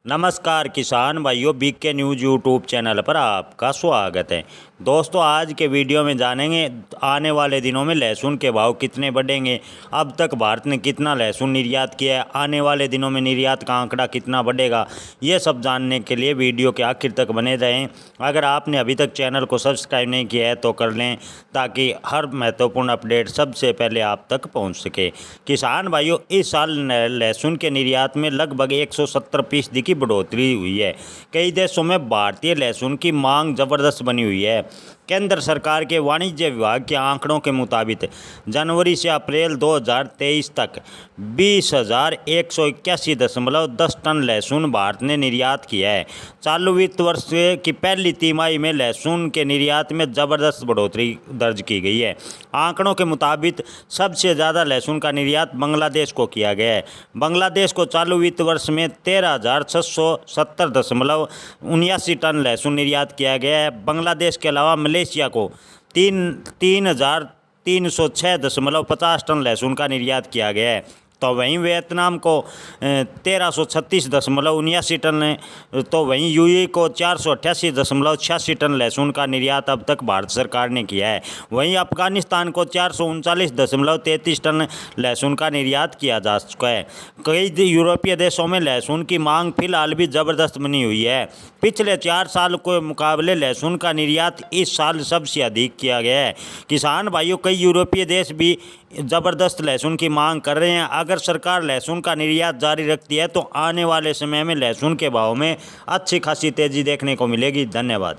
नमस्कार किसान भाइयों, बीके न्यूज़ यूट्यूब चैनल पर आपका स्वागत है। दोस्तों, आज के वीडियो में जानेंगे आने वाले दिनों में लहसुन के भाव कितने बढ़ेंगे, अब तक भारत ने कितना लहसुन निर्यात किया है, आने वाले दिनों में निर्यात का आंकड़ा कितना बढ़ेगा। ये सब जानने के लिए वीडियो के आखिर तक बने रहें। अगर आपने अभी तक चैनल को सब्सक्राइब नहीं किया है तो कर लें, ताकि हर महत्वपूर्ण अपडेट सबसे पहले आप तक पहुँच सके। किसान भाइयों, इस साल लहसुन के निर्यात में लगभग 170% की बढ़ोतरी हुई है। कई देशों में भारतीय लहसुन की मांग जबरदस्त बनी हुई है। केंद्र सरकार के वाणिज्य विभाग के आंकड़ों के मुताबिक जनवरी से अप्रैल 2023 तक 20,181.10 टन लहसुन भारत ने निर्यात किया है। चालू वित्त वर्ष की पहली तिमाही में लहसुन के निर्यात में ज़बरदस्त बढ़ोतरी दर्ज की गई है। आंकड़ों के मुताबिक सबसे ज़्यादा लहसुन का निर्यात बांग्लादेश को किया गया है। बांग्लादेश को चालू वित्त वर्ष में 13,670.79 टन लहसुन निर्यात किया गया है। बांग्लादेश के अलावा मलेशिया को 3,306.50 टन लहसुन का निर्यात किया गया है। तो वहीं वियतनाम को 1336.79 टन, तो वहीं यूएई को 488.86 टन लहसुन का निर्यात अब तक भारत सरकार ने किया है। वहीं अफगानिस्तान को 439.33 टन लहसुन का निर्यात किया जा चुका है। कई यूरोपीय देशों में लहसुन की मांग फिलहाल भी ज़बरदस्त बनी हुई है। पिछले 4 साल के मुकाबले लहसुन का निर्यात इस साल सबसे अधिक किया गया है। किसान भाइयों, कई यूरोपीय देश भी ज़बरदस्त लहसुन की मांग कर रहे हैं। अगर सरकार लहसुन का निर्यात जारी रखती है तो आने वाले समय में लहसुन के भाव में अच्छी खासी तेज़ी देखने को मिलेगी। धन्यवाद।